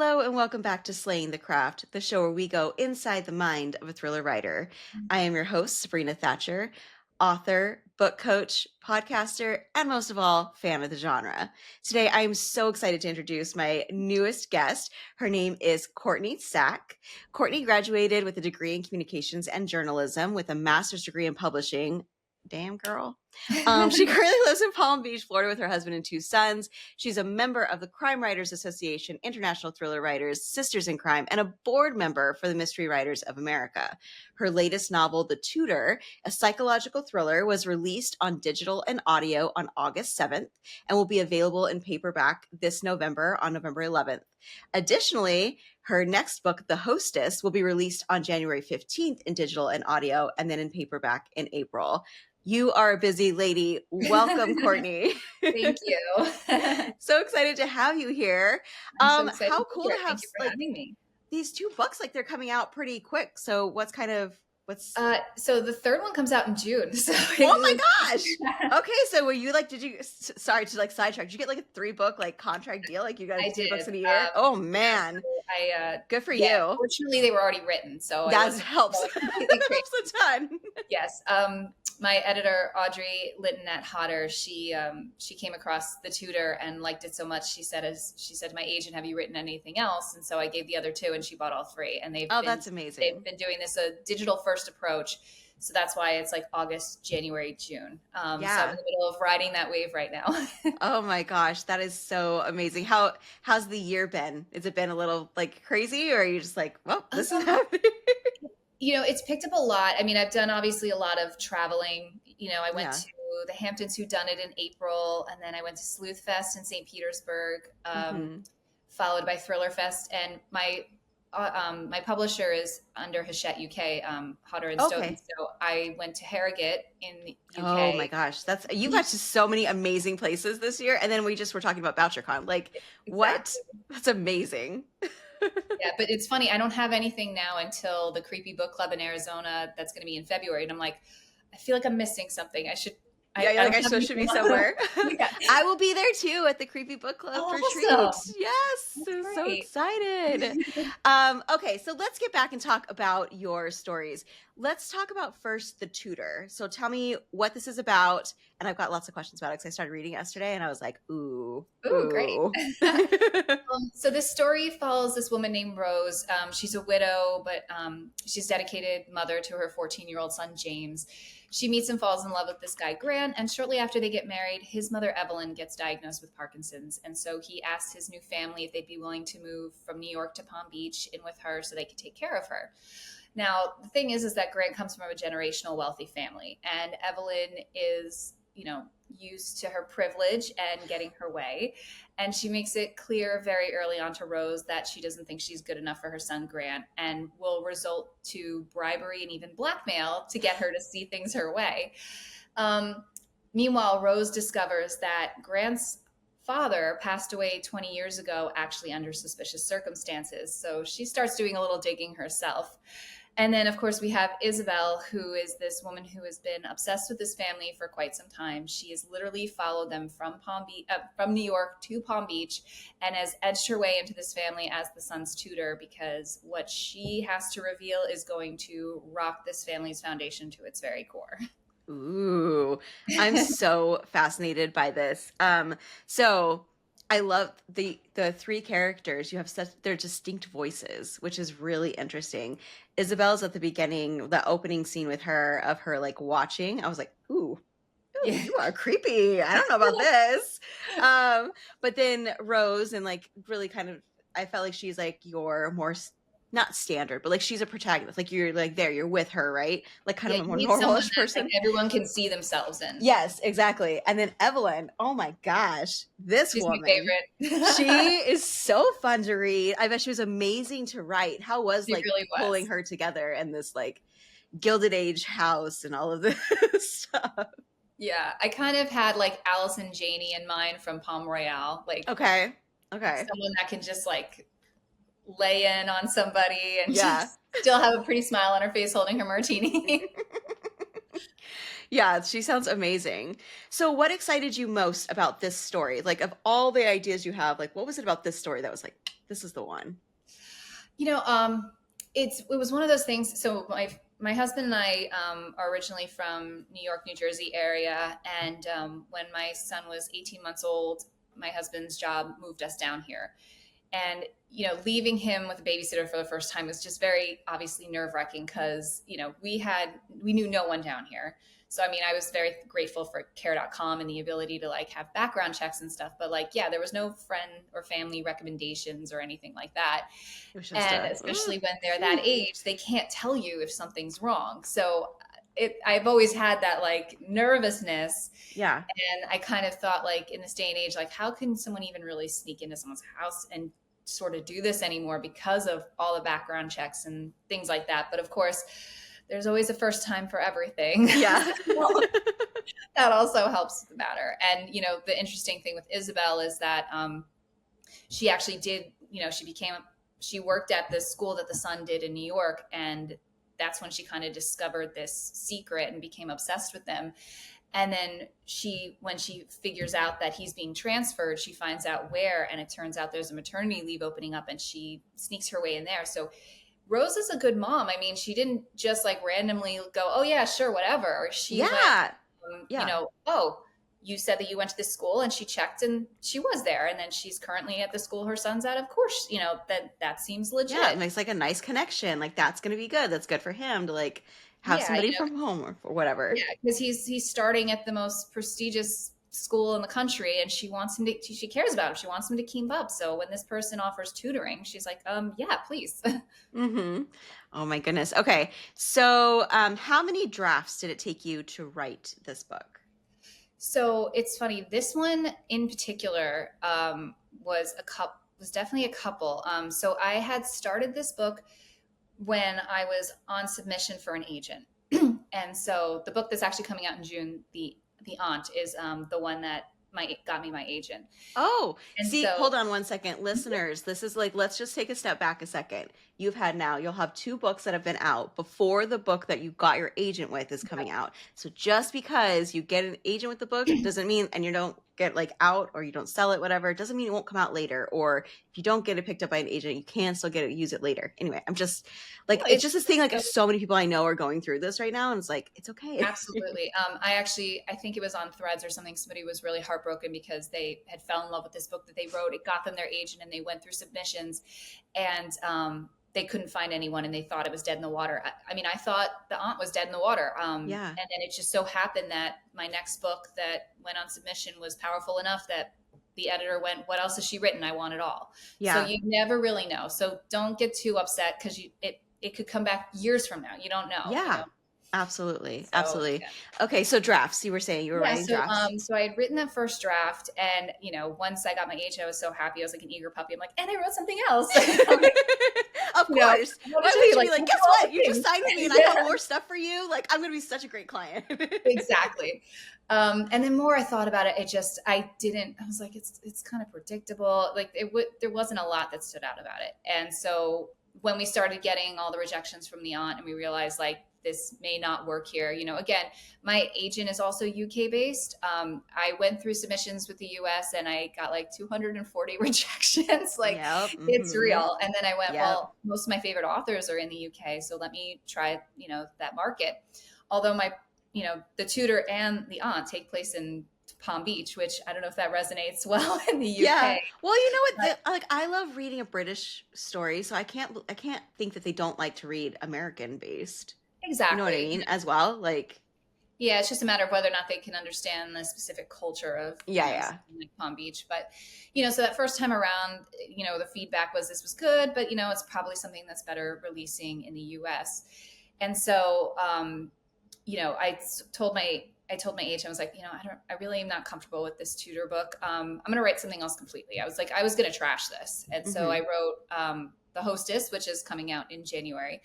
Hello and welcome back to Slaying the Craft, the show where we go inside the mind of a thriller writer. I am your host, Sabrina Thatcher, author, book coach, podcaster, and most of all, fan of the genre. Today, I am so excited to introduce my newest guest. Her name is Courtney Psak. Courtney graduated with a degree in communications and journalism with a master's degree in publishing. Damn girl. She currently lives in Palm Beach, Florida with her husband and two sons. She's a member of the Crime Writers Association, International Thriller Writers, Sisters in Crime, and a board member for the Mystery Writers of America. Her latest novel, The Tutor, a psychological thriller, was released on digital and audio on August 7th and will be available in paperback this November on November 11th. Additionally, her next book, The Hostess, will be released on January 15th in digital and audio and then in paperback in April. You are a busy lady. Welcome, Courtney. Thank you. So excited to have you here. I'm so excited How cool to have Thank you for having me. these two books. Like they're coming out pretty quick. So what's So the third one comes out in June. So oh my gosh. Okay, so were you like, sorry to like sidetrack, did you get like a 3-book like contract deal? Like you got 2 books in a year? Oh man. Good for you. Fortunately they were already written. So that helps. That helps a ton. Yes. My editor, Audrey Litton at Hodder, she came across The Tutor and liked it so much. She said to my agent, "Have you written anything else?" And so I gave the other 2 and she bought all 3. And that's amazing. They've been doing this a digital first approach. So that's why it's like August, January, June. So I'm in the middle of riding that wave right now. Oh my gosh, that is so amazing. How's the year been? Has it been a little like crazy, or are you just like, well, this is happening? It's picked up a lot. I mean, I've done obviously a lot of traveling. I went to the Hamptons Whodunit in April, and then I went to Sleuth Fest in St. Petersburg, followed by Thriller Fest. And my publisher is under Hachette UK, Hodder Stoughton. Okay. So I went to Harrogate in the UK. Oh my gosh, you got to so many amazing places this year. And then we just were talking about BoucherCon. Like, exactly. What? That's amazing. Yeah, but it's funny. I don't have anything now until the Creepy Book Club in Arizona. That's going to be in February. And I'm like, I feel like I'm missing something. I should should be somewhere. Yeah. I will be there too at the Creepy Book Club retreat. Awesome. Yes, I'm so excited. Okay, so let's get back and talk about your stories. Let's talk about first The Tutor. So tell me what this is about. And I've got lots of questions about it because I started reading it yesterday and I was like, ooh, great. So this story follows this woman named Rose. She's a widow, but she's dedicated mother to her 14-year-old son, James. She meets and falls in love with this guy, Grant, and shortly after they get married, his mother, Evelyn, gets diagnosed with Parkinson's. And so he asks his new family if they'd be willing to move from New York to Palm Beach in with her so they could take care of her. Now, the thing is that Grant comes from a generational wealthy family, and Evelyn is, used to her privilege and getting her way. And she makes it clear very early on to Rose that she doesn't think she's good enough for her son, Grant, and will resort to bribery and even blackmail to get her to see things her way. Meanwhile, Rose discovers that Grant's father passed away 20 years ago, actually under suspicious circumstances. So she starts doing a little digging herself. And then, of course, we have Isabel, who is this woman who has been obsessed with this family for quite some time. She has literally followed them from New York to Palm Beach and has edged her way into this family as the son's tutor because what she has to reveal is going to rock this family's foundation to its very core. Ooh, I'm so fascinated by this. So I love the 3 characters. You have their distinct voices, which is really interesting. Isabel's at the beginning, the opening scene with her, of her like watching. I was like, ooh, you are creepy. I don't know about this. But then Rose, and like really kind of, I felt like she's like your more not standard, but like she's a protagonist. Like you're like there, you're with her, right? Like kind of a more normal-ish person. Like everyone can see themselves in. Yes, exactly. And then Evelyn, oh my gosh, she's woman, my favorite. She is so fun to read. I bet she was amazing to write. How was she like really pulling her together in this like Gilded Age house and all of this stuff? Yeah, I kind of had like Allison Janney in mind from Palm Royale. Like okay, someone that can just like lay in on somebody and just still have a pretty smile on her face holding her martini. Yeah, she sounds amazing. So what excited you most about this story? Like of all the ideas you have, like what was it about this story that was like, this is the one? It was one of those things. So my husband and I are originally from New York, New Jersey area, and when my son was 18 months old, my husband's job moved us down here. And leaving him with a babysitter for the first time was just very obviously nerve-wracking because we knew no one down here. So I mean, I was very grateful for care.com and the ability to like have background checks and stuff, but like, yeah, there was no friend or family recommendations or anything like that. It was just And especially when they're that age, they can't tell you if something's wrong. So I've always had that like nervousness. Yeah. And I kind of thought like in this day and age, like how can someone even really sneak into someone's house and sort of do this anymore because of all the background checks and things like that. But of course, there's always a first time for everything. Yeah. That also helps the matter. And, the interesting thing with Isabel is that she actually did, she worked at the school that the son did in New York. And that's when she kind of discovered this secret and became obsessed with them. And then when she figures out that he's being transferred, she finds out where, and it turns out there's a maternity leave opening up and she sneaks her way in there. So Rose is a good mom. I mean, she didn't just like randomly go, oh yeah, sure, whatever. She went, oh, you said that you went to this school, and she checked and she was there. And then she's currently at the school her son's at. Of course, that seems legit. Yeah, it makes like a nice connection. Like that's going to be good. That's good for him to like have somebody from home or whatever. Yeah, because he's starting at the most prestigious school in the country, and she wants him to. She cares about him. She wants him to keep up. So when this person offers tutoring, she's like, yeah, please. Mm-hmm. Oh my goodness. Okay, so how many drafts did it take you to write this book? So it's funny. This one in particular was definitely a couple. So I had started this book when I was on submission for an agent. And so the book that's actually coming out in June, The Aunt, is the one that got me my agent. Oh, hold on one second. Listeners, this is like, let's just take a step back a second. You'll have 2 books that have been out before the book that you got your agent with is coming out. So just because you get an agent with the book doesn't mean, and you don't get like out or you don't sell it, whatever, it doesn't mean it won't come out later. Or if you don't get it picked up by an agent, you can still use it later. Anyway, I'm just like, it's just this thing, like so many people I know are going through this right now. And it's like, it's okay. Absolutely. I think it was on Threads or something. Somebody was really heartbroken because they had fell in love with this book that they wrote. It got them their agent and they went through submissions and, they couldn't find anyone and they thought it was dead in the water. I mean, I thought The Aunt was dead in the water. And then it just so happened that my next book that went on submission was powerful enough that the editor went, what else has she written? I want it all. Yeah. So you never really know. So don't get too upset because it could come back years from now. You don't know. Yeah. Absolutely. Absolutely. Yeah. Okay. So drafts, you were saying you were writing drafts. So I had written that first draft and, once I got my agent, I was so happy. I was like an eager puppy. I'm like, and I wrote something else. Of course. Why would you be like, guess what? You just signed me and I have more stuff for you. Like, I'm going to be such a great client. Exactly. And then more I thought about it, I was like, it's kind of predictable. Like there wasn't a lot that stood out about it. And so when we started getting all the rejections from the Aunt and we realized like, this may not work here. Again, my agent is also UK based. I went through submissions with the US and I got like 240 rejections. Like it's real. And then I went, well, most of my favorite authors are in the UK. So let me try, that market. Although the Tutor and the Aunt take place in Palm Beach, which I don't know if that resonates well in the UK. Yeah. Well, you know what? Like I love reading a British story. So I can't think that they don't like to read American based. Exactly. You know what I mean? As well. Like, yeah, it's just a matter of whether or not they can understand the specific culture of like Palm Beach. But, so that first time around, the feedback was this was good, but, it's probably something that's better releasing in the US. And so, I told my agent, I was like, I really am not comfortable with this Tutor book. I'm going to write something else completely. I was going to trash this. And so I wrote The Hostess, which is coming out in January.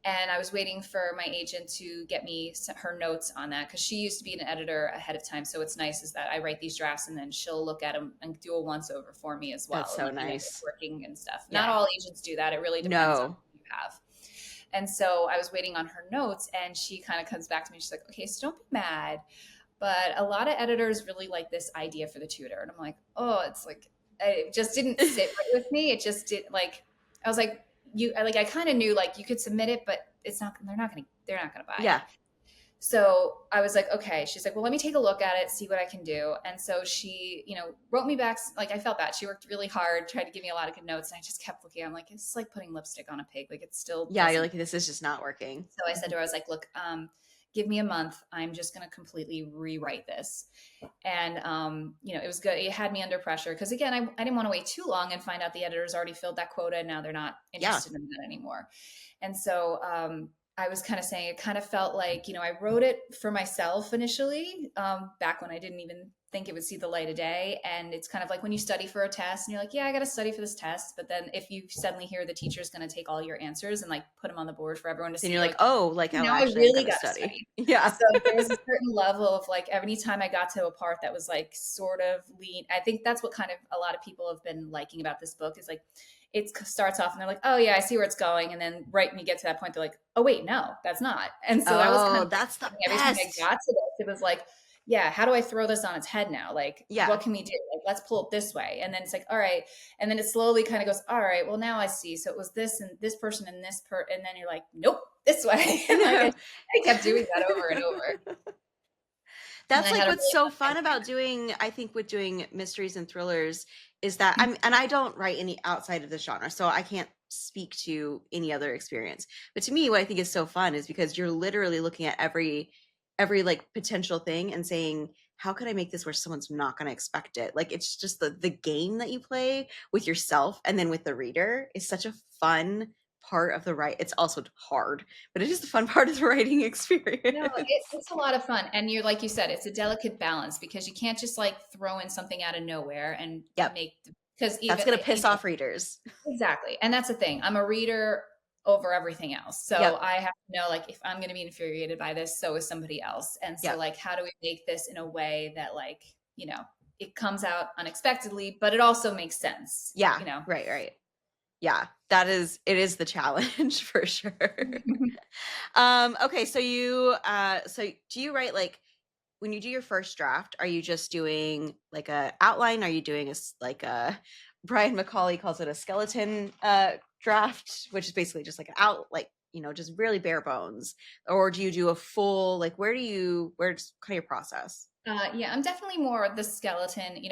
And I was waiting for my agent to get me her notes on that because she used to be an editor ahead of time. So what's nice is that I write these drafts and then she'll look at them and do a once over for me as well. That's so nice. Working and stuff. Yeah. Not all agents do that. It really depends on who you have. And so I was waiting on her notes and she kind of comes back to me. She's like, okay, so don't be mad. But a lot of editors really like this idea for the Tutor. And I'm like, oh, it's like, it just didn't sit right with me. It just did like, I was like, I kind of knew like you could submit it, but they're not going to buy it. Yeah. So I was like, okay. She's like, well, let me take a look at it, see what I can do. And so she, wrote me back. Like I felt bad. She worked really hard, tried to give me a lot of good notes. And I just kept looking. I'm like, it's like putting lipstick on a pig. Like it still Yeah. You're doesn't. like, this is just not working. So I said to her, I was like, look, give me a month. I'm just going to completely rewrite this. And, it was good. It had me under pressure because again, I didn't want to wait too long and find out the editors already filled that quota and now they're not interested in that anymore. And so, I was kind of saying it kind of felt like, I wrote it for myself initially, back when I didn't even think it would see the light of day. And it's kind of like when you study for a test and you're like, yeah, I got to study for this test. But then if you suddenly hear the teacher's going to take all your answers and like put them on the board for everyone to see, and you're like, oh, like now I I really got to study. Yeah. So there was a certain level of like, every time I got to a part that was like sort of lean, I think that's what kind of a lot of people have been liking about this book is like, it starts off and they're like, oh yeah, I see where it's going. And then right when you get to that point, they're like, oh wait, no, that's not. And so that was kind of that's the every time I got to this, it was like, yeah, how do I throw this on its head now? Like, what can we do? Like, let's pull it this way. And then it's like, all right. And then it slowly kind of goes, all right, well now I see. So it was this and this person and this and then you're like, nope, this way. And like, I kept doing that over and over. That's like what's so fun about doing, I think, with doing mysteries and thrillers is that and I don't write any outside of the genre, so I can't speak to any other experience. But to me, what I think is so fun is because you're literally looking at every like potential thing and saying, how could I make this where someone's not going to expect it? Like it's just the game that you play with yourself and then with the reader is such a fun part of the it's also hard, but it is the fun part of the writing experience. No, it's a lot of fun. And you're like you said, it's a delicate balance because you can't just like throw in something out of nowhere and make because that's going to piss off readers. Exactly. And that's the thing. I'm a reader over everything else. So I have to know like if I'm going to be infuriated by this, so is somebody else. And so like how do we make this in a way that like, it comes out unexpectedly, but it also makes sense. Yeah. Right. Yeah, it is the challenge for sure. Okay, so do you write like when you do your first draft, are you just doing like a outline? Are you doing Brian McCauley calls it a skeleton draft, which is basically just like just really bare bones? Or do you do a full where's kind of your process? Yeah, I'm definitely more the skeleton.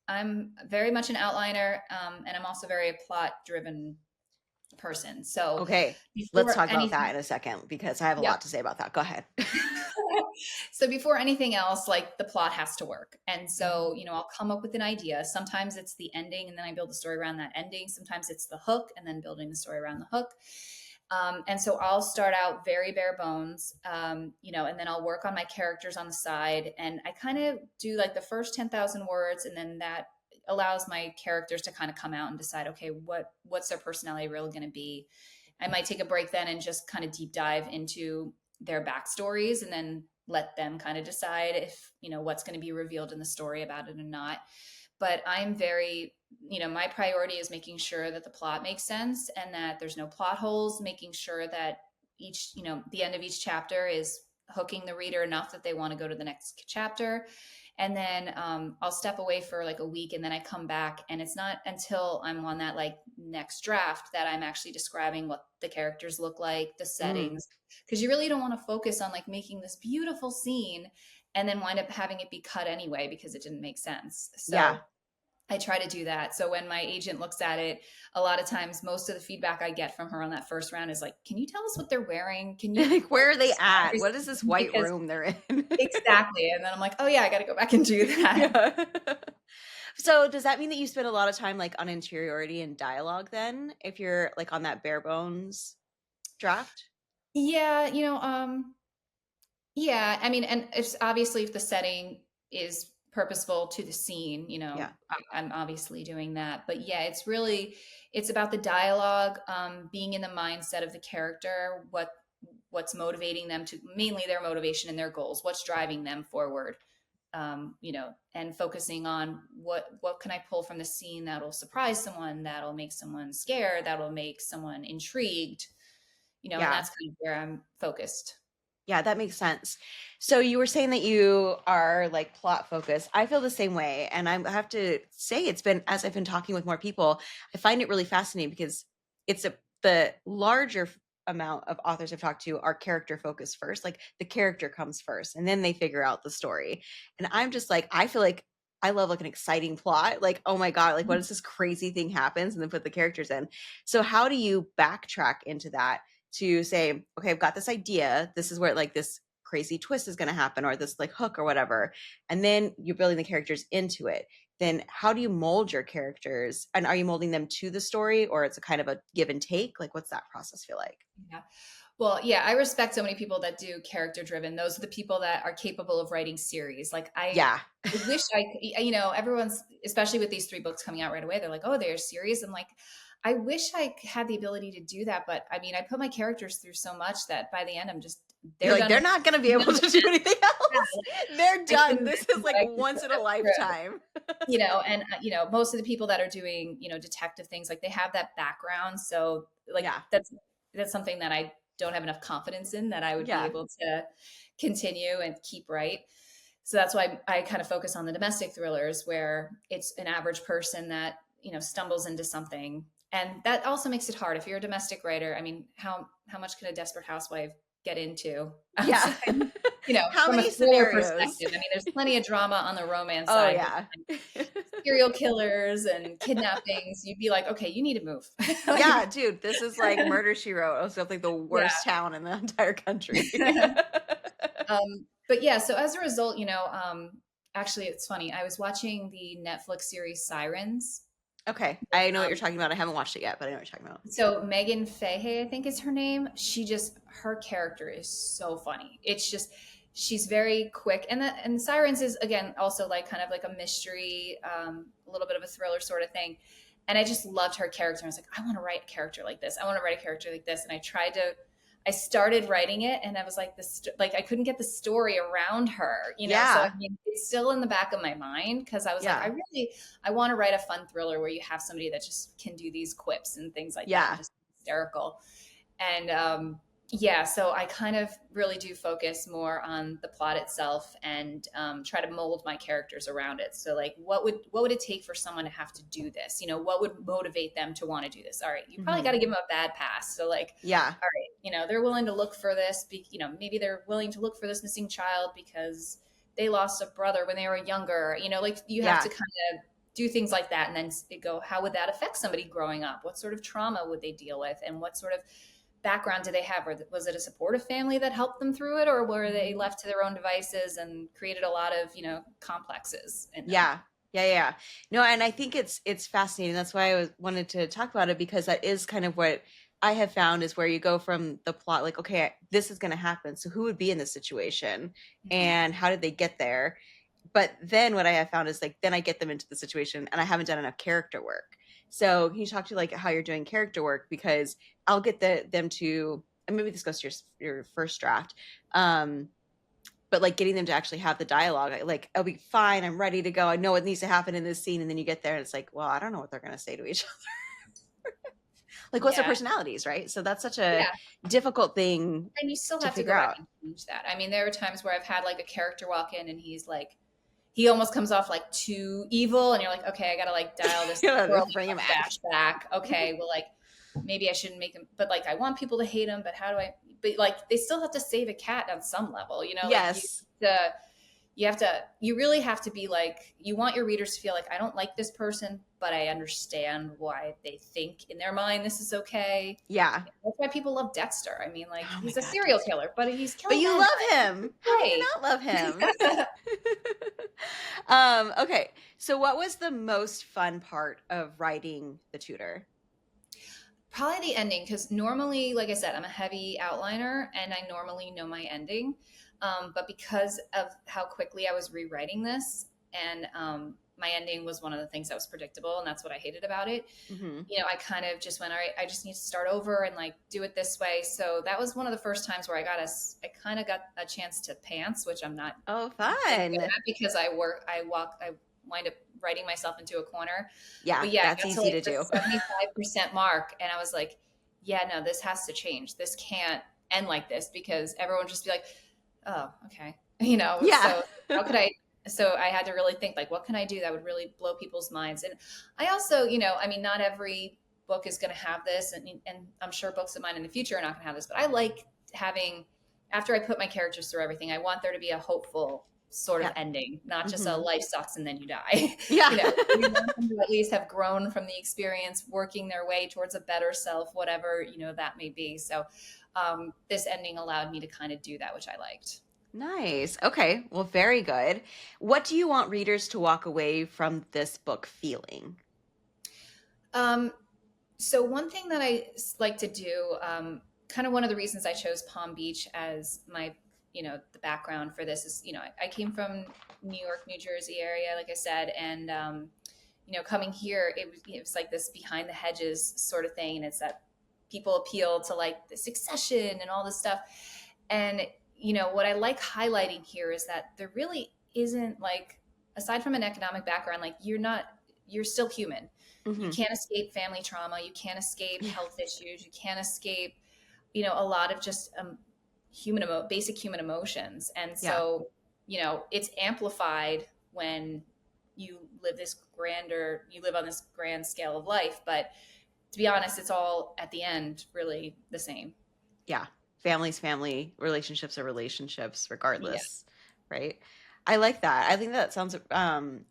I'm very much an outliner, and I'm also very a plot-driven person. So okay, let's talk about that in a second because I have a lot to say about that. Go ahead. So before anything else, like the plot has to work. And so, I'll come up with an idea. Sometimes it's the ending and then I build the story around that ending. Sometimes it's the hook and then building the story around the hook. And so I'll start out very bare bones, and then I'll work on my characters on the side. And I kind of do like the first 10,000 words. And then that allows my characters to kind of come out and decide, okay, what's their personality really going to be? I might take a break then and just kind of deep dive into their backstories and then let them kind of decide if, what's going to be revealed in the story about it or not. But I'm very, my priority is making sure that the plot makes sense and that there's no plot holes, making sure that each, the end of each chapter is hooking the reader enough that they want to go to the next chapter. And then I'll step away for like a week and then I come back and it's not until I'm on that like next draft that I'm actually describing what the characters look like, the settings, because you really don't want to focus on like making this beautiful scene and then wind up having it be cut anyway because it didn't make sense. So I try to do that. So when my agent looks at it, a lot of times, most of the feedback I get from her on that first round is like, can you tell us what they're wearing? Can you like, where are they at? What is this white room they're in? Exactly. And then I'm like, oh yeah, I got to go back and do that. Yeah. So does that mean that you spend a lot of time like on interiority and dialogue then, if you're like on that bare bones draft? Yeah. Yeah. I mean, and it's obviously if the setting is purposeful to the scene, I'm obviously doing that. But yeah, it's about the dialogue, being in the mindset of the character, what's motivating them to, mainly their motivation and their goals, what's driving them forward, and focusing on what can I pull from the scene that'll surprise someone, that'll make someone scared, that'll make someone intrigued, and that's kind of where I'm focused. Yeah, that makes sense. So you were saying that you are like plot focused. I feel the same way. And I have to say it's been, as I've been talking with more people, I find it really fascinating because the larger amount of authors I've talked to are character focused first. Like the character comes first and then they figure out the story. And I'm just like, I feel like I love like an exciting plot. Like, oh my God, like what if this crazy thing happens and then put the characters in? So how do you backtrack into that to say, okay, I've got this idea. This is where like this crazy twist is going to happen or this like hook or whatever. And then you're building the characters into it. Then how do you mold your characters? And are you molding them to the story or it's a kind of a give and take? Like, what's that process feel like? Yeah. Well, yeah, I respect so many people that do character driven. Those are the people that are capable of writing series. Like Yeah. I wish I, you know, everyone's, especially with these 3 books coming out right away, they're like, oh, they're series. I'm like, I wish I had the ability to do that. But I mean, I put my characters through so much that by the end, I'm just, You're they're like, done. they're not going to be able to do anything Yeah, else. They're I done. couldn't This do is like what I once in a put through. lifetime. You know, and you know, most of the people that are doing, you know, detective things, like they have that background. So like Yeah. that's something that I don't have enough confidence in that I would be Yeah. able to continue and keep right. So that's why I kind of focus on the domestic thrillers where it's an average person that, you know, stumbles into something. And that also makes it hard. If you're a domestic writer, I mean, how much can a desperate housewife get into Yeah. outside, you know, How from a many thriller scenarios? perspective? I mean, there's plenty of drama on the romance Oh, side, but yeah. serial killers and kidnappings, you'd be like, okay, you need to move. Yeah, Like, dude, this is like Murder She Wrote. Also, like the yeah. worst town in the entire country. But yeah, so as a result, you know, actually, it's funny. I was watching the Netflix series Sirens. Okay, I know what you're Um, talking about. I haven't watched it yet, but I know what you're talking about. so Megan Fahey, I think is her name. Her character is so funny. It's just, she's very quick. And Sirens is, again, also like kind of like a mystery, a little bit of a thriller sort of thing. And I just loved her character. I was like, I want to write a character like this. I want to write a character like this. And I started writing it and I was like, like I couldn't get the story around her, you know? So I Yeah, mean, it's still in the back of my mind because I was like, yeah, I want to write a fun thriller where you have somebody that just can do these quips and things like that and yeah. just hysterical. And yeah, so I kind of really do focus more on the plot itself and try to mold my characters around it. So like, what would it take for someone to have to do this? You know, what would motivate them to want to do this? All right, you probably got to give them a bad past. So like, Yeah, all right, you know, they're willing to look for this. You know, maybe they're willing to look for this missing child because they lost a brother when they were younger. You know, like you have yeah, to kind of do things like that and then go, how would that affect somebody growing up? What sort of trauma would they deal with, and what sort of background did they have? Or was it a supportive family that helped them through it, or were they left to their own devices and created a lot of, you know, complexes in them? yeah, yeah. No, and I think it's fascinating. That's why wanted to talk about it because that is kind of what I have found is where you go from the plot, like, okay, this is going to happen. So who would be in this situation, Mhm. and how did they get there? But then what I have found is like then I get them into the situation, and I haven't done enough character work. So can you talk to like how you're doing character work because I'll get them to, and maybe this goes to your first draft. But like getting them to actually have the dialogue, like I'll be fine, I'm ready to go, I know what needs to happen in this scene, and then you get there and it's like, well, I don't know what they're going to say to each other. Like what's their Yeah. personalities, right? So that's such a Yeah. difficult thing And you still to have to figure go back out. and change that. I mean, there are times where I've had like a character walk in and he's like, he almost comes off like too evil, and you're like, okay, I gotta like dial this Just twirly bring him back. mustache back. Okay, well, like maybe I shouldn't make him, but like I want people to hate him, but how do I? But like they still have to save a cat on some level, you know? Like Yes. you really have to be like, you want your readers to feel like, I don't like this person, but I understand why they think in their mind this is okay. Yeah. That's why people love Dexter. I mean, like Oh my he's a God, serial Dexter. killer, but he's But killing you men. love him. How can you Right. not love him? Okay. So what was the most fun part of writing The Tutor? Probably the ending, because normally, like I said, I'm a heavy outliner and I normally know my ending. But because of how quickly I was rewriting this, and my ending was one of the things that was predictable, and that's what I hated about it. Mm-hmm. You know, I kind of just went, all right, I just need to start over and like do it this way. So that was one of the first times where I kind of got a chance to pants, which I'm not Oh, very good fun. at because I wind up writing myself into a corner. Yeah, But yeah, I that's got to easy like to the do. 75% mark and I was like, yeah, no, this has to change. This can't, end like this, because everyone would just be like, oh, okay. You know, Yeah. so how could I, so I had to really think like, what can I do that would really blow people's minds? And I also, you know, I mean, not every book is going to have this, and I'm sure books of mine in the future are not going to have this, but I like having, after I put my characters through everything, I want there to be a hopeful sort of Yeah. ending, not just a Mhm. life sucks and then you die. Yeah. You know, you want them to at least have grown from the experience, working their way towards a better self, whatever, you know, that may be. So this ending allowed me to kind of do that, which I liked. Nice. Okay. Well, very good. What do you want readers to walk away from this book feeling? Um, so one thing that I like to do, kind of one of the reasons I chose Palm Beach as my, you know, the background for this is, you know, I came from New York, New Jersey area, like I said, and you know, coming here, it was like this behind the hedges sort of thing, and it's that people appeal to like the succession and all this stuff, and you know, what I like highlighting here is that there really isn't like, aside from an economic background, like you're still human. You Hmm. can't escape family trauma. You can't escape health issues. You can't escape, you know, a lot of just basic human emotions. And Yeah. so, you know, it's amplified when you you live on this grand scale of life. But to be honest, it's all at the end really the same. Yeah. Family's family, relationships are relationships Yeah. regardless, right? I like that. I think that sounds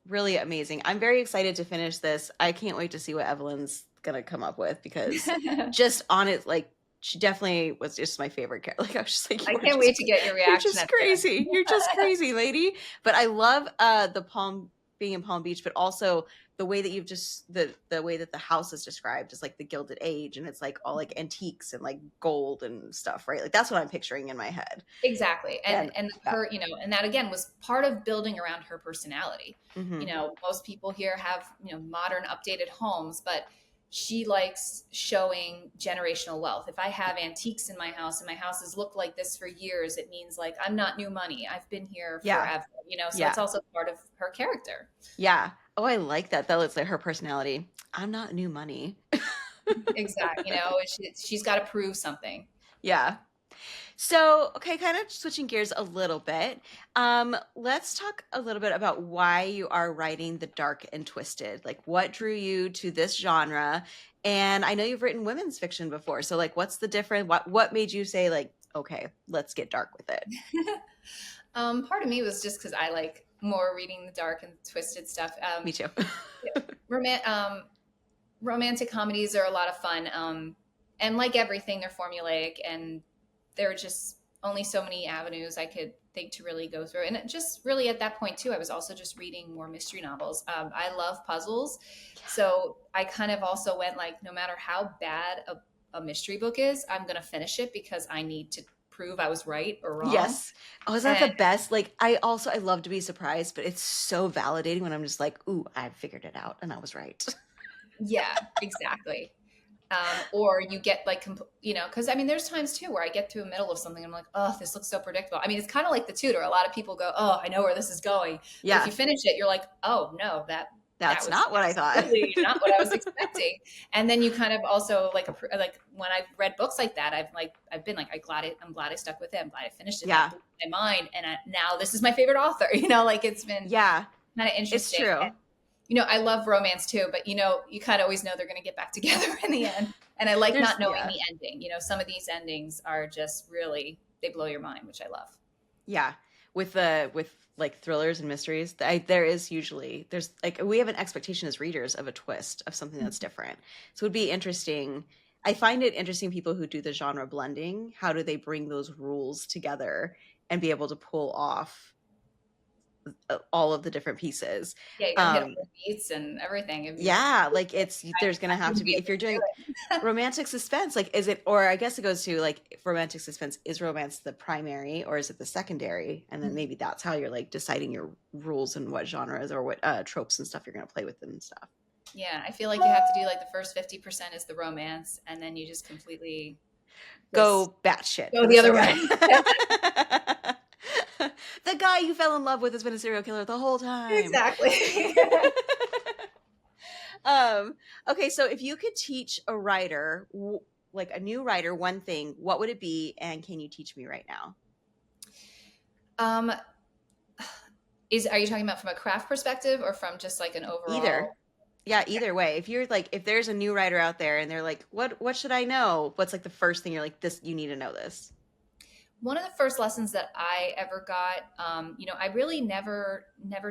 really amazing. I'm very excited to finish this. I can't wait to see what Evelyn's gonna come up with, because just on it, like, she definitely was just my favorite character. Like, I was just like, I can't wait to get your you're reaction just at the end. crazy. You're just crazy, lady. But I love being in Palm Beach, but also the way that you've just the way that the house is described is like the Gilded Age, and it's like all like antiques and like gold and stuff, right? Like that's what I'm picturing in my head. Exactly. And And yeah. her, you know, and that again was part of building around her personality. You Hmm. know, most people here have, you know, modern updated homes, but she likes showing generational wealth. If I have antiques in my house and my house has looked like this for years, it means like I'm not new money. I've been here Yeah. forever, you know, so Yeah. it's also part of her character. Yeah. Oh, I like that. That looks like her personality. I'm not new money. Exactly. You know, she's got to prove something. Yeah. So, okay, kind of switching gears a little bit. Let's talk a little bit about why you are writing the dark and twisted. Like, what drew you to this genre? And I know you've written women's fiction before, so like, what's the difference? What made you say like, okay, let's get dark with it? Part of me was just because I like more reading the dark and twisted stuff. Me too. Roman- um, Romantic comedies are a lot of fun. And like everything, they're formulaic, and there are just only so many avenues I could think to really go through. And it just really at that point too, I was also just reading more mystery novels. I love puzzles. So I kind of also went like, no matter how bad a mystery book is, I'm going to finish it because I need to prove I was right or wrong. Yes. Oh, is that the And best? Like, I love to be surprised, but it's so validating when I'm just like, ooh, I figured it out and I was right. yeah, exactly. Or you get like, you know, because I mean, there's times too where I get to the middle of something and I'm like, oh, this looks so predictable. I mean, it's kind of like the Tutor. A lot of people go, oh, I know where this is going. But if Yeah. you finish it, you're like, oh no, that That's was not what I thought. absolutely not what I was expecting. And then you kind of also like when I've read books like that, I've been like, I'm glad I stuck with it. I'm glad I finished it. Yeah. That blew my mind, and now this is my favorite author. You know, like it's been Yeah. kind of It's interesting. true. And, you know, I love romance too, but you know, you kind of always know they're going to get back together in the end. And I like not knowing the ending. You know, some of these endings are just really, they blow your mind, which I love. Yeah. With like thrillers and mysteries, there's like, we have an expectation as readers of a twist, of something that's different. So it would be interesting. I find it interesting, people who do the genre blending, how do they bring those rules together and be able to pull off all of the different pieces. Yeah, you got to hit all the beats and everything. Yeah, like there's gonna have to be, be if you're doing it. romantic suspense, like is it, or I guess it goes to like, if romantic suspense, is romance the primary or is it the secondary? And then maybe that's how you're like deciding your rules and what genres or what tropes and stuff you're gonna play with and stuff. Yeah, I feel like you have to do like the first 50% is the romance, and then you just completely go batshit. Go the other way. The guy you fell in love with has been a serial killer the whole time. Exactly. Okay, so if you could teach a writer like a new writer one thing, what would it be, and can you teach me right now? Um, are you talking about from a craft perspective or from just like an Either. overall? Yeah, either way. If you're like, if there's a new writer out there and they're like, what should I know? What's like the first thing you're like, this, you need to know this? One of the first lessons that I ever got, I really never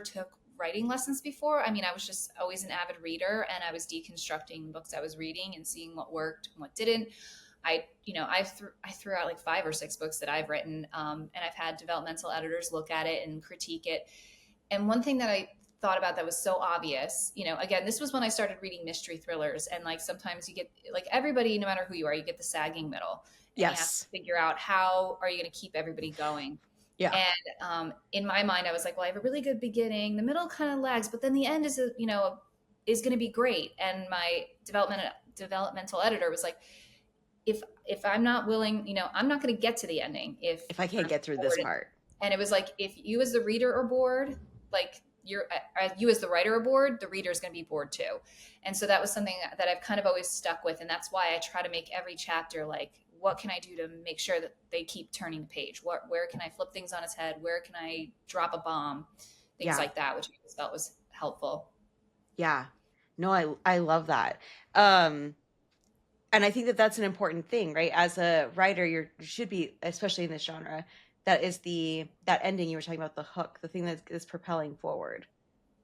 took writing lessons before. I mean, I was just always an avid reader, and I was deconstructing books I was reading and seeing what worked and what didn't. I threw out like 5 or 6 books that I've written, and I've had developmental editors look at it and critique it. And one thing that I thought about that was so obvious, again, this was when I started reading mystery thrillers, and like sometimes you get like everybody, no matter who you are, you get the sagging middle, and you have to Yes. figure out how are you going to keep everybody going. Yeah. And in my mind, I was like, well, I have a really good beginning, the middle kind of lags, but then the end is going to be great. And my developmental editor was like, if I'm not willing, I'm not going to get to the ending If I can't I'm get through this bored. part. And it was like, if you as the reader are bored, like you as the writer are bored, the reader is going to be bored too. And so that was something that I've kind of always stuck with. And that's why I try to make every chapter like, what can I do to make sure that they keep turning the page? Where can I flip things on its head? Where can I drop a bomb? Things Yeah. like that, which I just felt was helpful. Yeah. No, I love that. And I think that that's an important thing, right? As a writer, you should be, especially in this genre, that is that ending you were talking about, the hook, the thing that is propelling forward,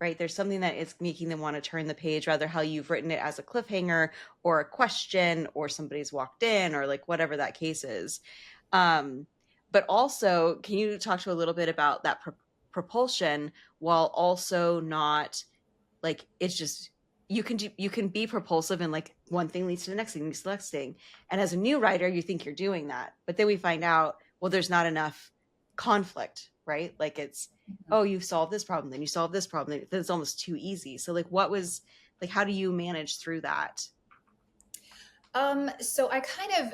right? There's something that is making them want to turn the page, rather how you've written it as a cliffhanger or a question or somebody's walked in or like whatever that case is. But also, can you talk to a little bit about that propulsion while also not like it's just you can be propulsive and like one thing leads to the next thing leads to the next thing, and as a new writer you think you're doing that, but then we find out, well, there's not enough conflict, right? Like it's, oh, you solved this problem, then you solve this problem, then it's almost too easy. So like what was like, how do you manage through that? So I kind of,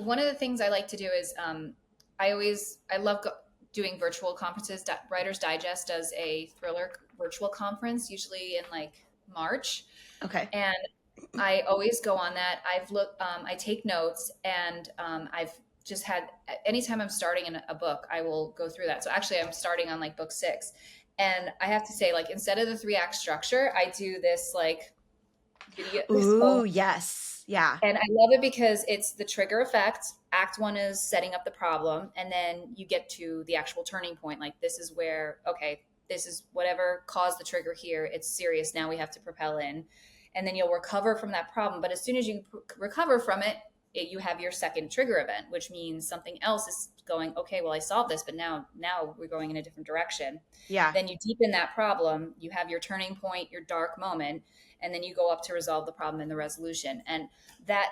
one of the things I like to do is I love doing virtual conferences. Writers Digest does a thriller virtual conference, usually in like March. Okay. And I always go on that. I take notes, and I've just had, anytime I'm starting in a book, I will go through that. So actually I'm starting on like book 6. And I have to say, like, instead of the 3-act structure, I do this like video. Ooh, yes. Yeah. And I love it because it's the trigger effect. Act 1 is setting up the problem, and then you get to the actual turning point. Like, this is where, okay, this is whatever caused the trigger here. It's serious. Now we have to propel in. And then you'll recover from that problem. But as soon as you recover from it, you have your second trigger event, which means something else is going, okay, well, I solved this, but now we're going in a different direction. Yeah. Then you deepen that problem. You have your turning point, your dark moment, and then you go up to resolve the problem in the resolution. And that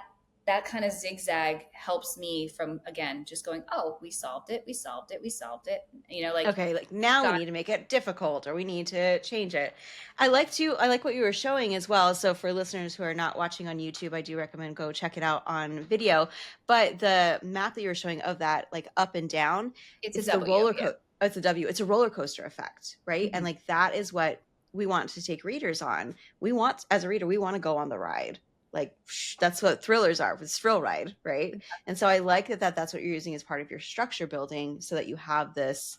kind of zigzag helps me from, again, just going, oh, we solved it, like, okay, like now we need to make it difficult, or we need to change it. I like what you were showing as well. So for listeners who are not watching on YouTube, I do recommend go check it out on video. But the map that you were showing of that, like up and down, it's the roller coaster. Yeah. It's a W. It's a roller coaster effect, right? Mm-hmm. And like that is what we want to take readers on. We want, as a reader, we want to go on the ride. Like that's what thrillers are, it's thrill ride, right? And so I like that's what you're using as part of your structure building, so that you have this,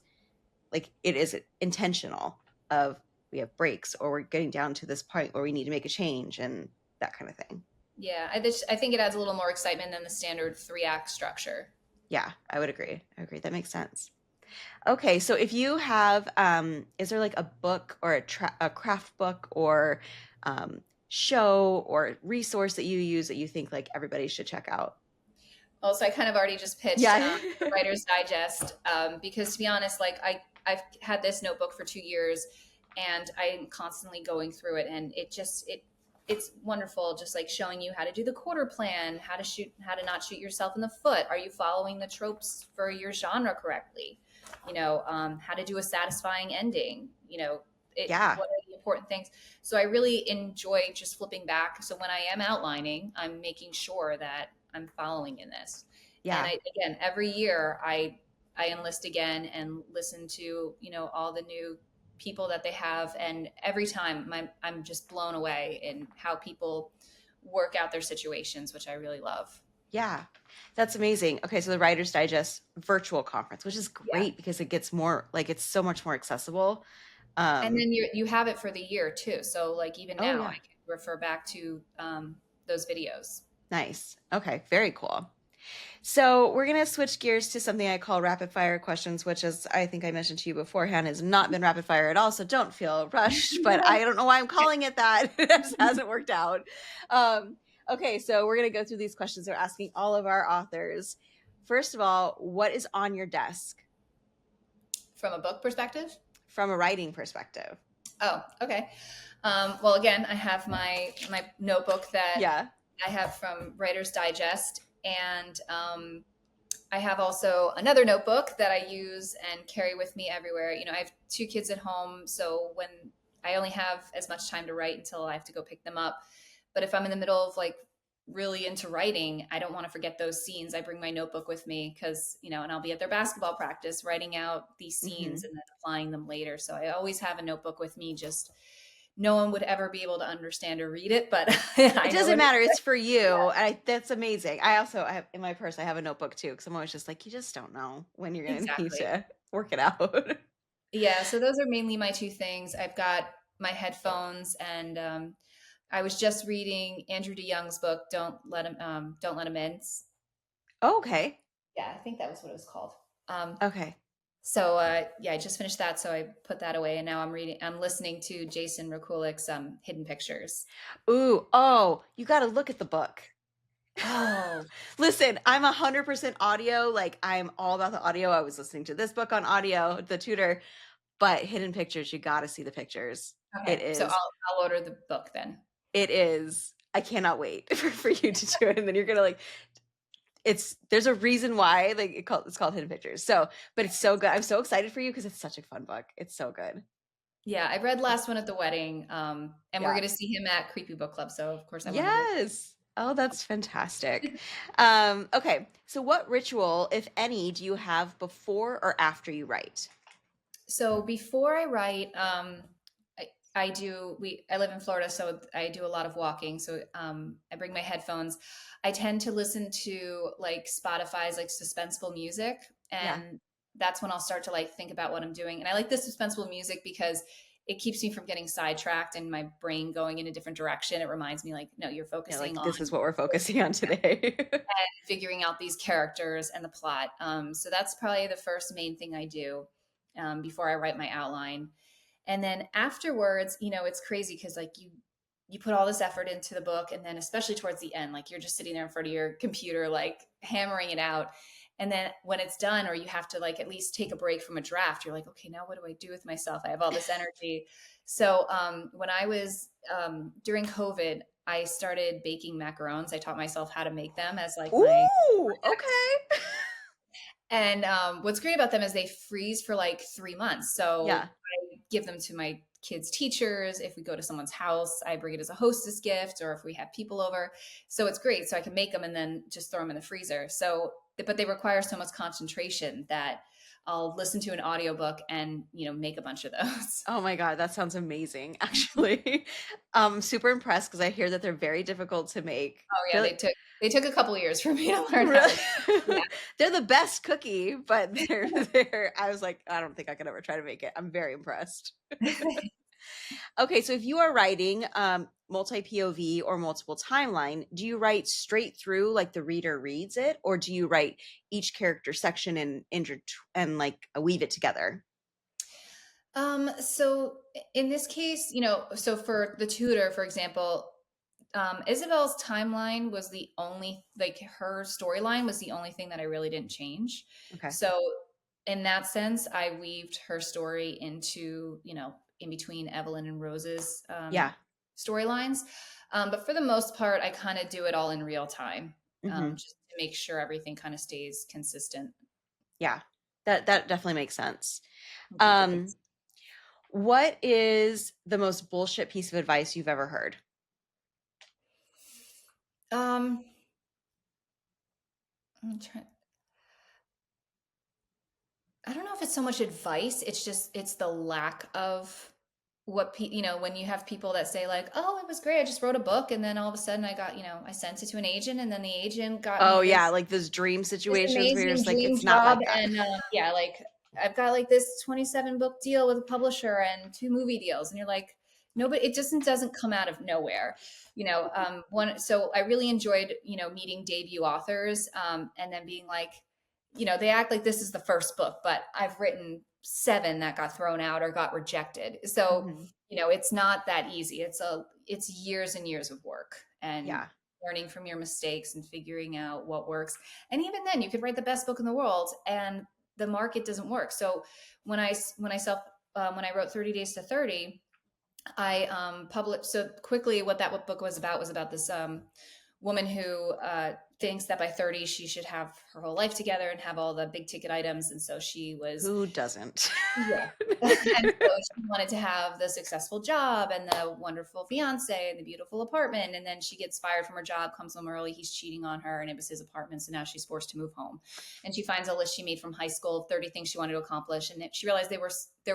like, it is intentional of we have breaks, or we're getting down to this point where we need to make a change, and that kind of thing. Yeah, I think it adds a little more excitement than the standard 3-act structure. Yeah, I would agree. That makes sense. Okay, so if you have, is there like a book or a craft book or show or resource that you use that you think like everybody should check out? Well, so I kind of already just pitched Writer's Digest, because to be honest, like I've had this notebook for 2 years, and I'm constantly going through it, and it's wonderful, just like showing you how to do the quarter plan, how to not shoot yourself in the foot. Are you following the tropes for your genre correctly? How to do a satisfying ending, what are the important things. So I really enjoy just flipping back. So when I am outlining, I'm making sure that I'm following in this. Yeah. And again, every year I enlist again and listen to, all the new people that they have. And every time I'm just blown away in how people work out their situations, which I really love. Yeah, that's amazing. Okay, so the Writer's Digest virtual conference, which is Yeah. great because it gets more like it's so much more accessible. And Um, then you have it for the year too. So like even oh now yeah, I can refer back to those videos. nice. Okay, very cool. So we're gonna switch gears to something I call rapid fire questions, which, as I think I mentioned to you beforehand, has not been rapid fire at all. So don't feel rushed. But I don't know why I'm calling it that. It just hasn't worked out. Okay, so we're gonna go through these questions. We're asking all of our authors. First of all, what is on your desk From a book perspective? from a writing perspective? Oh, okay. Well, again, I have my notebook that Yeah, I have from Writer's Digest, and I have also another notebook that I use and carry with me everywhere. I have two kids at home, so when I only have as much time to write until I have to go pick them up. But if I'm in the middle of like really into writing, I don't want to forget those scenes. I bring my notebook with me because, and I'll be at their basketball practice writing out these scenes hmm, and then applying them later. So I always have a notebook with me. Just no one would ever be able to understand or read it, but it I know doesn't what matter. It's for yeah, you. That's amazing. I have in my purse. I have a notebook too because I'm always just like, you just don't know when you're gonna need exactly. to work it out. Yeah, so those are mainly my two things. I've got my headphones, and I was just reading Andrew DeYoung's book, Don't Let Him In. Okay. Yeah, I think that was what it was called. Um, Okay. yeah, I just finished that, so I put that away, and now I'm listening to Jason Rekulik's Hidden Pictures. Ooh, oh, you got to look at the book. Oh, Listen, I'm 100% audio. Like, I'm all about the audio. I was listening to this book on audio, the tutor, but Hidden Pictures, you got to see the pictures. okay. It So is, I'll order the book then. it is. I cannot wait for you to do it. And then you're going to like, there's a reason why like it's called Hidden Pictures. So, but it's so good. I'm so excited for you because it's such a fun book. It's so good. Yeah, I read Last One at the Wedding, and we're Yeah. going to see him at Creepy Book Club, so of course I want to read. Yes. Oh, that's fantastic. Okay. So what ritual, if any, do you have before or after you write? So before I write, I live in Florida, so I do a lot of walking. So I bring my headphones. I tend to listen to like Spotify's like suspenseful music, Yeah. and that's when I'll start to like think about what I'm doing. And I like the suspenseful music because it keeps me from getting sidetracked and my brain going in a different direction. It reminds me like, no, you're Yeah, focusing like on this is what we're focusing on today. figuring out these characters and the plot. So that's probably the first main thing I do before I write my outline. And then afterwards, it's crazy because like you put all this effort into the book, and then especially towards the end, like you're just sitting there in front of your computer, like hammering it out. And then when it's done, or you have to like at least take a break from a draft, you're like, okay, now what do I do with myself? I have all this energy. So when I was during COVID, I started baking macarons. I taught myself how to make them as like my Ooh, project. okay. And what's great about them is they freeze for like 3 months. So Yeah. I give them to my kids' teachers. If we go to someone's house, I bring it as a hostess gift, or if we have people over. So it's great. So I can make them and then just throw them in the freezer. So, but they require so much concentration that I'll listen to an audiobook and, make a bunch of those. Oh my God, that sounds amazing, actually. I'm super impressed because I hear that they're very difficult to make. Oh yeah, They're they took a couple of years for me to learn how really to. Yeah. they're the best cookie, but they're I was like, I don't think I could ever try to make it. I'm very impressed. Okay, so if you are writing multi POV or multiple timeline, do you write straight through like the reader reads it, or do you write each character section and like weave it together? So in this case, so for the tutor, for example, Isabel's timeline was the only, like her storyline was the only thing that I really didn't change. Okay. So in that sense, I weaved her story into, in between Evelyn and Rose's Yeah. storylines. But for the most part, I kind of do it all in real time, Hmm. just to make sure everything kind of stays consistent. Yeah. That definitely makes sense. Okay, Um, thanks. what is the most bullshit piece of advice you've ever heard? Um, I'm trying. I don't know if it's so much advice. It's the lack of. when you have people that say like, oh, it was great, I just wrote a book, and then all of a sudden I got, I sent it to an agent, and then the agent got Oh me yeah, like those dream this situations where you're amazing just like, dream it's not job, like that. and yeah, like I've got like this 27 book deal with a publisher and 2 movie deals, and you're like, nobody, it just doesn't come out of nowhere, one. So I really enjoyed, meeting debut authors, and then being like, they act like this is the first book, but I've written 7 that got thrown out or got rejected. So, Mhm. it's not that easy. It's years and years of work and Yeah. learning from your mistakes and figuring out what works. And even then, you could write the best book in the world and the market doesn't work. So when I wrote 30 Days to 30, I published. So quickly, what that book was about this woman who thinks that by 30 she should have her whole life together and have all the big ticket items, and so she was, Who doesn't? yeah. And so she wanted to have the successful job and the wonderful fiance and the beautiful apartment. And then she gets fired from her job, comes home early. He's cheating on her, and it was his apartment. So now she's forced to move home. And she finds a list she made from high school of 30 things she wanted to accomplish. And she realized there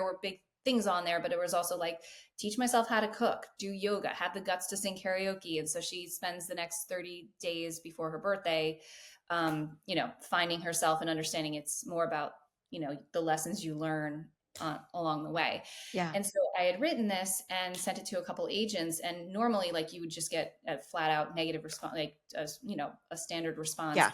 were big things on there, but it was also like, teach myself how to cook, do yoga, have the guts to sing karaoke. And so she spends the next 30 days before her birthday, finding herself and understanding it's more about, the lessons you learn along the way. Yeah. And so I had written this and sent it to a couple agents, and normally like you would just get a flat out negative response, like a standard response. Yeah.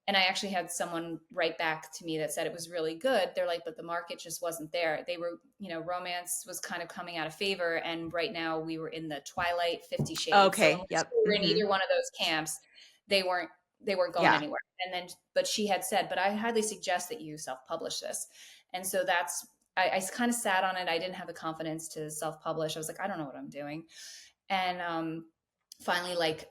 And I actually had someone write back to me that said it was really good. They're like, but the market just wasn't there. They were, romance was kind of coming out of favor, and right now we were in the twilight 50 shades. Okay. So unless Yep. we were in either one of those camps, they weren't going Yeah. anywhere. And then, but she had said, but I highly suggest that you self-publish this. And so I kind of sat on it. I didn't have the confidence to self-publish. I was like, I don't know what I'm doing. And finally, like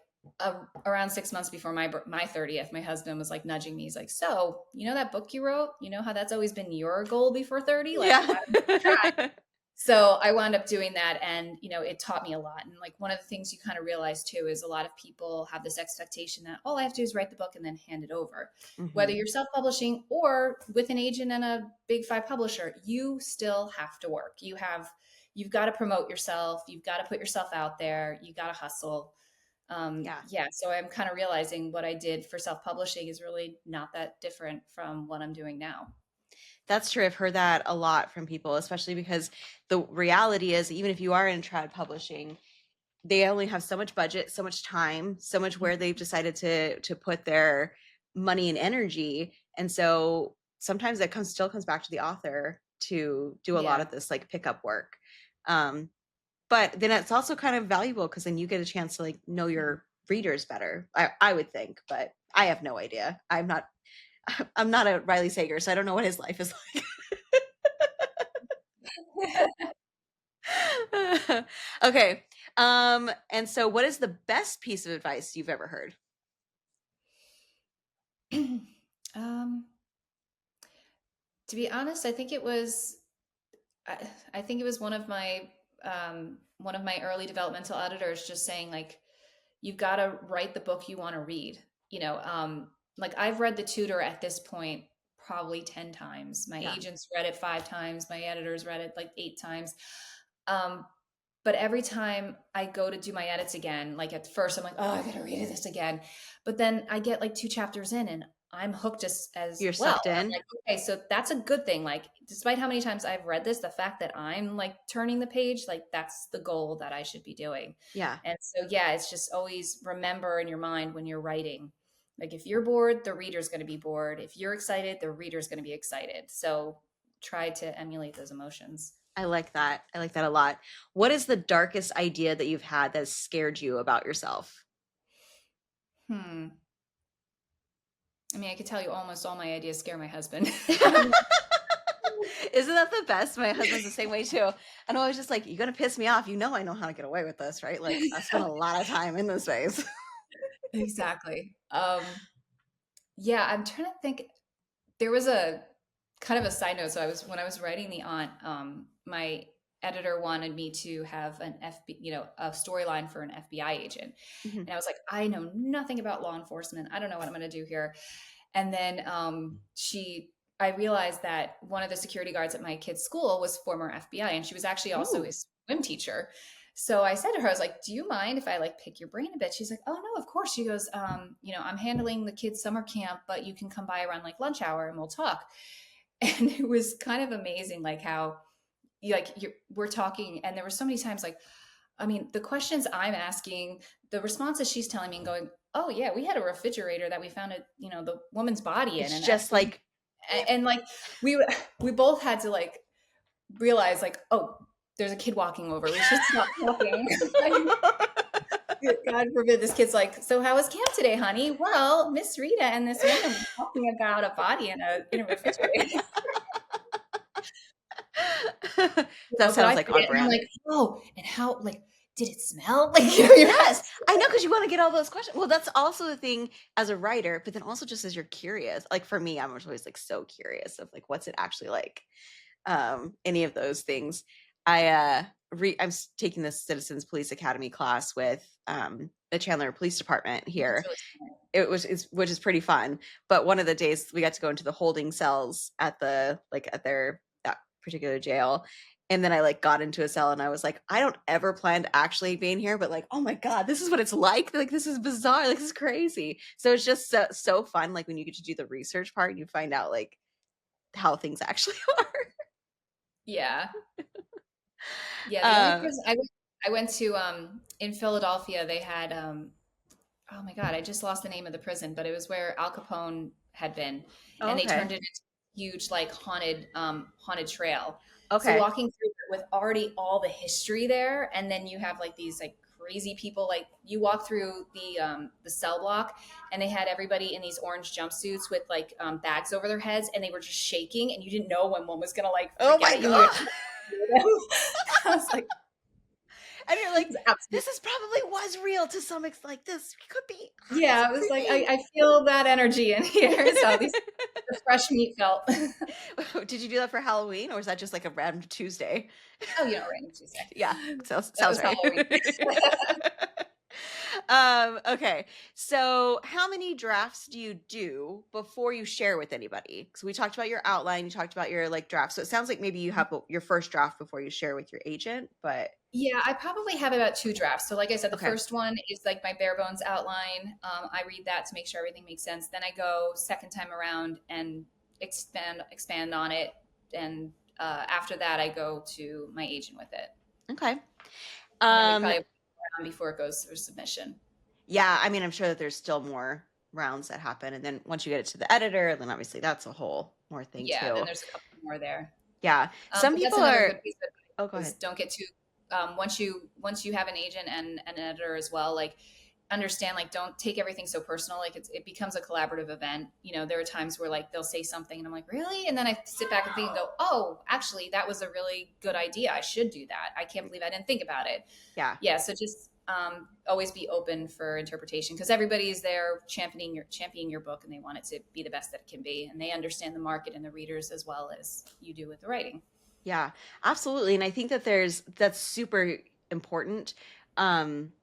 around 6 months before my 30th, my husband was like nudging me. He's like, so, that book you wrote, how that's always been your goal before 30? Like, Yeah. why don't you try? So I wound up doing that, and it taught me a lot. And like one of the things you kind of realize too is a lot of people have this expectation that all I have to do is write the book and then hand it over. Whether Mhm. you're self-publishing or with an agent and a big 5 publisher, you still have to work. You've got to promote yourself. You've got to put yourself out there. You got to hustle. Yeah. Yeah. So I'm kind of realizing what I did for self-publishing is really not that different from what I'm doing now. That's true. I've heard that a lot from people, especially because the reality is, even if you are in trad publishing, they only have so much budget, so much time, so much where they've decided to put their money and energy. And so sometimes that still comes back to the author to do a lot Yeah. of this like pickup work. But then it's also kind of valuable because then you get a chance to like know your readers better. I would think, but I have no idea. I'm not a Riley Sager, so I don't know what his life is like. Okay. And so what is the best piece of advice you've ever heard? To be honest, I think it was one of my early developmental editors just saying like, you've got to write the book you want to read. Like I've read the Tutor at this point probably 10 times. My Yeah. agents read it 5 times. My editors read it like 8 times. But every time I go to do my edits again, like at first I'm like, oh, I gotta read this again. But then I get like 2 chapters in and I'm hooked as You're well. sucked And I'm in. like, okay, so that's a good thing. Like, despite how many times I've read this, the fact that I'm like turning the page, like that's the goal that I should be doing. Yeah. And so, yeah, it's just always remember in your mind when you're writing, like if you're bored, the reader's going to be bored. If you're excited, the reader's going to be excited. So try to emulate those emotions. I like that. I like that a lot. What is the darkest idea that you've had that scared you about yourself? I mean, I could tell you almost all my ideas scare my husband. Isn't that the best? My husband's the same way too. And I was just like, you're gonna piss me off. I know how to get away with this, right? Like I spent a lot of time in this phase. Exactly. Yeah, I'm trying to think. There was a kind of a side note. So when I was writing The Aunt, my editor wanted me to have a storyline for an FBI agent. Mhm. And I was like, I know nothing about law enforcement. I don't know what I'm going to do here. And then I realized that one of the security guards at my kid's school was former FBI, and she was actually also Ooh. his swim teacher. So I said to her, I was like, do you mind if I like pick your brain a bit? She's like, oh no, of course. She goes, I'm handling the kids' summer camp, but you can come by around like lunch hour and we'll talk. And it was kind of amazing, like how we're talking, and there were so many times, like, I mean, the questions I'm asking, the responses she's telling me and going, oh yeah, we had a refrigerator that we found the woman's body in, It's and just actually, like and like we both had to like realize like, oh, there's a kid walking over. We should stop talking. God forbid this kid's like, so how was camp today, honey? Well, Miss Rita and this woman were talking about a body in a refrigerator. that But sounds I like on forget, and I'm brand. like, oh, and how, like, did it smell? Like, Yes, I know, because you want to get all those questions. Well, that's also the thing as a writer, but then also just as you're curious. Like for me, I'm always like so curious of like what's it actually like. Any of those things. I'm taking this Citizens Police Academy class with the Chandler Police Department That's here. really smart. Which is pretty fun. But one of the days we got to go into the holding cells at their that particular jail. And then I like got into a cell and I was like, I don't ever plan to actually be in here, but like, oh my God, this is what it's like. Like, this is bizarre. Like, this is crazy. So it's just so fun. Like when you get to do the research part, you find out like how things actually are. Yeah. Yeah. The only Uh, prison I went to in Philadelphia, they had oh my God, I just lost the name of the prison, but it was where Al Capone had been, and they okay. turned it into a huge like haunted trail. So Okay. walking through it with already all the history there, and then you have like these like crazy people, like you walk through the cell block, and they had everybody in these orange jumpsuits with like bags over their heads, and they were just shaking, and you didn't know when one was gonna like Oh freak my out. You were God. I was like, And you're this like, is absolutely. this is probably was real to some extent. Like this could be. Yeah, I was like, I feel that energy in here. So these the fresh meat felt. Did you do that for Halloween, or is that just like a random Tuesday? Oh, random Tuesday. Yeah, That sounds was right. Halloween. Okay. So, how many drafts do you do before you share with anybody? So we talked about your outline, you talked about your like draft. So it sounds like maybe you have your first draft before you share with your agent, but Yeah, I probably have about two drafts. So, like I said, the okay. first one is like my bare bones outline. I read that to make sure everything makes sense. Then I go second time around and expand on it. And after that, I go to my agent with it. Okay. And then we Um probably have around before it goes through submission. yeah, I mean, I'm sure that there's still more rounds that happen, and then once you get it to the editor, then obviously that's a whole more thing Yeah, too. then there's a couple more there. Yeah. Some But that's people another are good piece of oh, go advice is ahead. don't get too once you have an agent and an editor as well, like understand, like don't take everything so personal. Like it becomes a collaborative event. There are times where like they'll say something and I'm like, really? And then I sit back and think and go, oh, actually that was a really good idea. I should do that. I can't believe I didn't think about it. Yeah. Yeah. So just always be open for interpretation, because everybody is there championing your book, and they want it to be the best that it can be, and they understand the market and the readers as well as you do with the writing. Yeah, absolutely. And I think that that's super important. Um,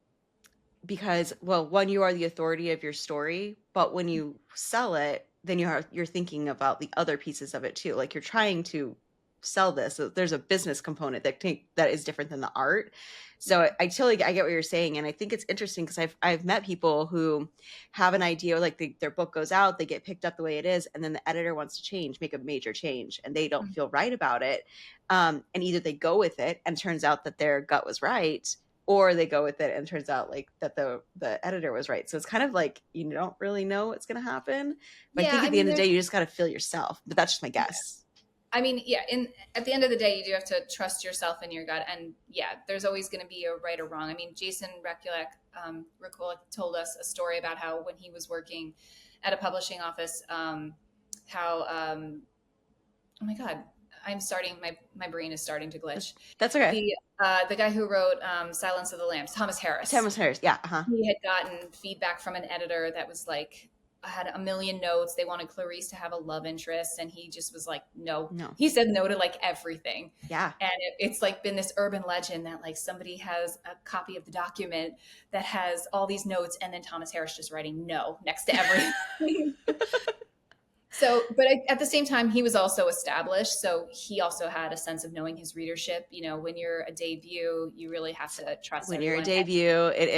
because well, one, you are the authority of your story, but when you sell it, then you're thinking about the other pieces of it too. Like you're trying to sell this. So there's a business component that is different than the art. So Yeah. I totally I get what you're saying, and I think it's interesting because I've met people who have an idea, like their book goes out, they get picked up the way it is, and then the editor wants to make a major change, and they don't feel right about it. And either they go with it, and it turns out that their gut was right, or they go with it and it turns out like that the editor was right. So it's kind of like you don't really know what's going to happen. But I Yeah, think I at the mean, end of the there's day, you just got to feel yourself. But that's just my yeah. guess. I mean, yeah, at the end of the day, you do have to trust yourself and your gut. And yeah, there's always going to be a right or wrong. I mean, Jason Rekulik told us a story about how when he was working at a publishing office, how, oh my God, my brain is starting to glitch. That's okay. The guy who wrote Silence of the Lambs, Thomas Harris, Thomas Harris. Yeah. Uh-huh. he had gotten feedback from an editor that was like, I had a million notes. They wanted Clarice to have a love interest, and he just was like, no. No. He said no to like everything. Yeah. And it's like been this urban legend that like somebody has a copy of the document that has all these notes, and then Thomas Harris just writing no next to everything. So, but at the same time, he was also established. So he also had a sense of knowing his readership. You know, when you're a debut, you really have to trust When you're a everyone. debut, it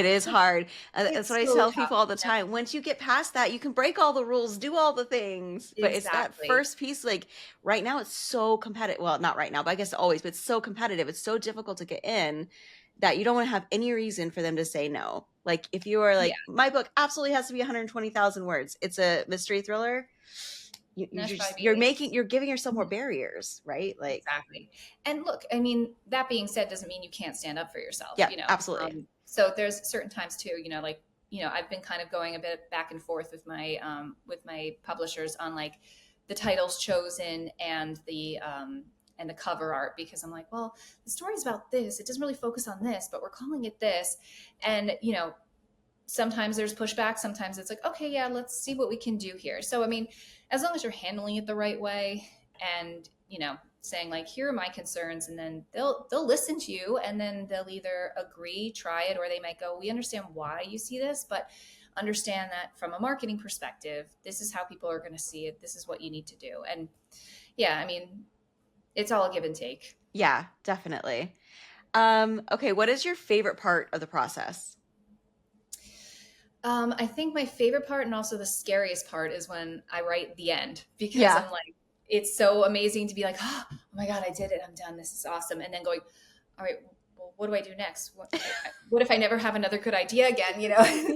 is hard. That's It's what I so tell tough. people all the time. Once you get past that, you can break all the rules, do all the things. But it's that Exactly. first piece, like right now, it's so competitive. Well, not right now, but I guess always, but it's so competitive. It's so difficult to get in that you don't want to have any reason for them to say no. Like if you are Yeah. like, my book absolutely has to be 120,000 words. It's a mystery thriller. And that's probably You're giving yourself more barriers, right? Like, exactly. And look, I mean, that being said, doesn't mean you can't stand up for yourself, yeah, you know? absolutely. So there's certain times too, like, I've been kind of going a bit back and forth with my publishers on like the titles chosen and the cover art, because I'm like, well, the story's about this. It doesn't really focus on this, but we're calling it this. And, sometimes there's pushback. Sometimes it's like, okay, yeah, let's see what we can do here. So, I mean, as long as you're handling it the right way and, saying like, here are my concerns, and then they'll listen to you, and then they'll either agree, try it, or they might go, we understand why you see this, but understand that from a marketing perspective, this is how people are going to see it. This is what you need to do. And yeah, I mean, it's all a give and take. Yeah, definitely. Okay, what is your favorite part of the process? I think my favorite part and also the scariest part is when I write the end, because Yeah. I'm like, it's so amazing to be like, oh my God, I did it. I'm done. This is awesome. And then going, all right, well, what do I do next? What if I never have another good idea again? You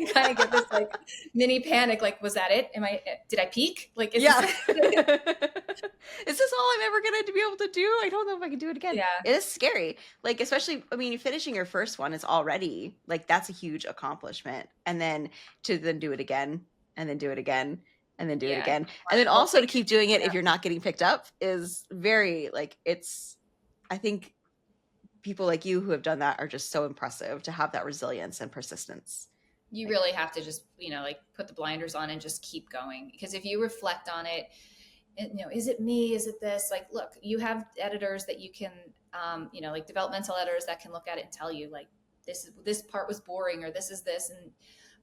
kind of get this like mini panic. Like, was that it? Did I peak? Like, is Yeah. this Is this all I'm ever going to be able to do? I don't know if I can do it again. Yeah. It is scary. Like, especially, I mean, finishing your first one is already, like, that's a huge accomplishment. And then to then do it again, and then do it again, and then do it again. And then also to keep doing it if you're not getting picked up is very, like, I think people like you who have done that are just so impressive to have that resilience and persistence. You really have to just, like put the blinders on and just keep going. Because if you reflect on it, is it me? Is it this? Like, look, you have editors that you can, like developmental editors that can look at it and tell you like, this part was boring, or this is this.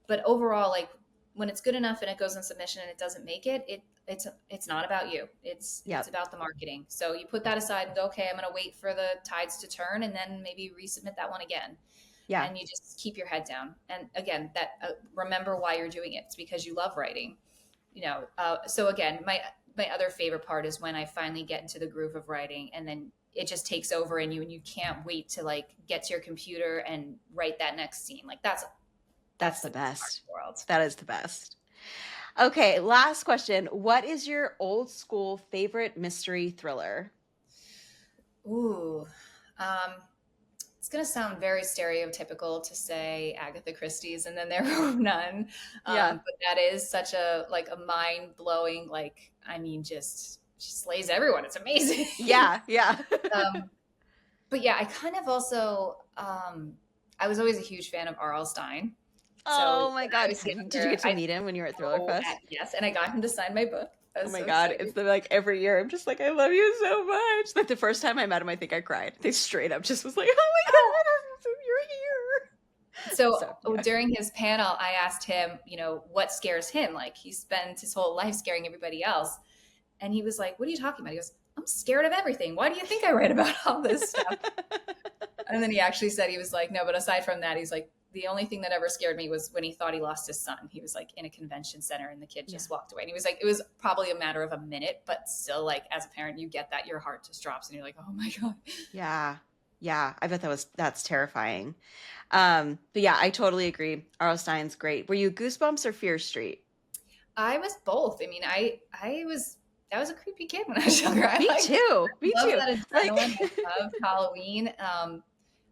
But overall, like when it's good enough and it goes in submission and it doesn't make it, it's not about you. It's about the marketing. So you put that aside and go, okay, I'm going to wait for the tides to turn and then maybe resubmit that one again. Yeah. And you just keep your head down. And again, remember why you're doing it. It's because you love writing, so again, my other favorite part is when I finally get into the groove of writing, and then it just takes over in you, and you can't wait to like get to your computer and write that next scene. Like that's the best. That is the best. Okay, last question. What is your old school favorite mystery thriller? Ooh, it's going to sound very stereotypical to say Agatha Christie's And Then There Were None. But that is such a mind blowing, like, I mean, just she slays everyone. It's amazing. Yeah. But yeah, I kind of also, I was always a huge fan of R.L. Stein. Oh my God. Did you get to meet him when you were at Thriller Fest? Yes. And I got him to sign my book. Oh my God. Excited. It's like every year I'm just like, I love you so much. Like the first time I met him, I think I cried. They straight up just was like, oh my God, you're here. So during his panel, I asked him, what scares him? Like he spent his whole life scaring everybody else. And he was like, what are you talking about? He goes, I'm scared of everything. Why do you think I write about all this stuff? And then he actually said, he was like, no, but aside from that, he's like, the only thing that ever scared me was when he thought he lost his son. He was like in a convention center and the kid just walked away. And he was like, it was probably a matter of a minute, but still, like, as a parent, you get that, your heart just drops and you're like, oh my God. Yeah. I bet that's terrifying. But yeah, I totally agree. R.L. Stein's great. Were you Goosebumps or Fear Street? I was both. I mean, I was a creepy kid when I was younger. Me too. That adrenaline. I loved Halloween.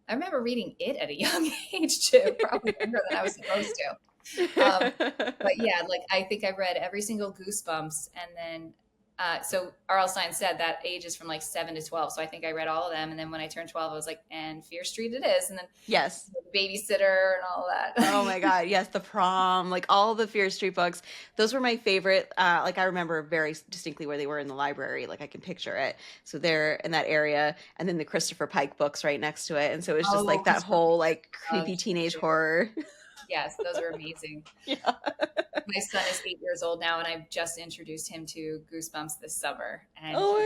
I remember reading it at a young age too, probably younger than I was supposed to. But yeah, like I think I read every single Goosebumps, and then so R.L. Stein said that age is from like 7 to 12. So I think I read all of them, and then when I turned 12, I was like, and Fear Street it is, and then yes, the Babysitter and all that. Oh my God, yes, The Prom, like all the Fear Street books. Those were my favorite. Like I remember very distinctly where they were in the library. Like I can picture it. So they're in that area, and then the Christopher Pike books right next to it, and so it was just like that whole like creepy teenage horror. Yes, those are amazing. Yeah. My son is 8 years old now, and I've just introduced him to Goosebumps this summer, and Oh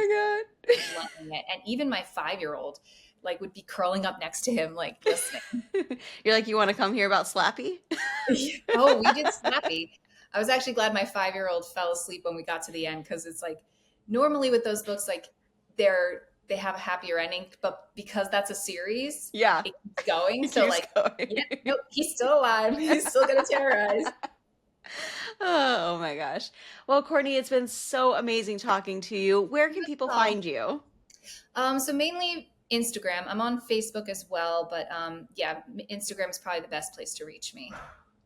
he's my loving it. And even my 5-year-old like would be curling up next to him, like listening. God. You're like, you want to come hear about Slappy? Oh, we did Slappy. I was actually glad my 5-year-old fell asleep when we got to the end, because it's like normally with those books, like they have a happier ending, but because that's a series, Yeah. it keeps going. It So keeps like, going. yeah, nope, he's still alive. He's still gonna terrorize. Oh my gosh. Well, Courtney, it's been so amazing talking to you. Where can people find you? So mainly Instagram. I'm on Facebook as well, but yeah, Instagram is probably the best place to reach me.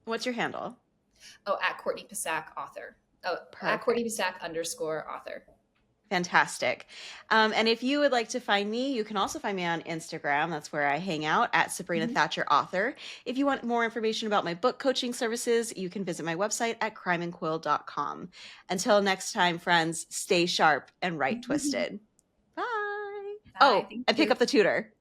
What's your handle? Oh, at Courtney Psak author. Oh, Perfect. at Courtney Psak _ author. Fantastic. And if you would like to find me, you can also find me on Instagram. That's where I hang out, at Sabrina Thatcher author. If you want more information about my book coaching services, you can visit my website at crimeandquill.com. Until next time, friends, stay sharp and right twisted. Bye. Bye. And pick up the Tutor.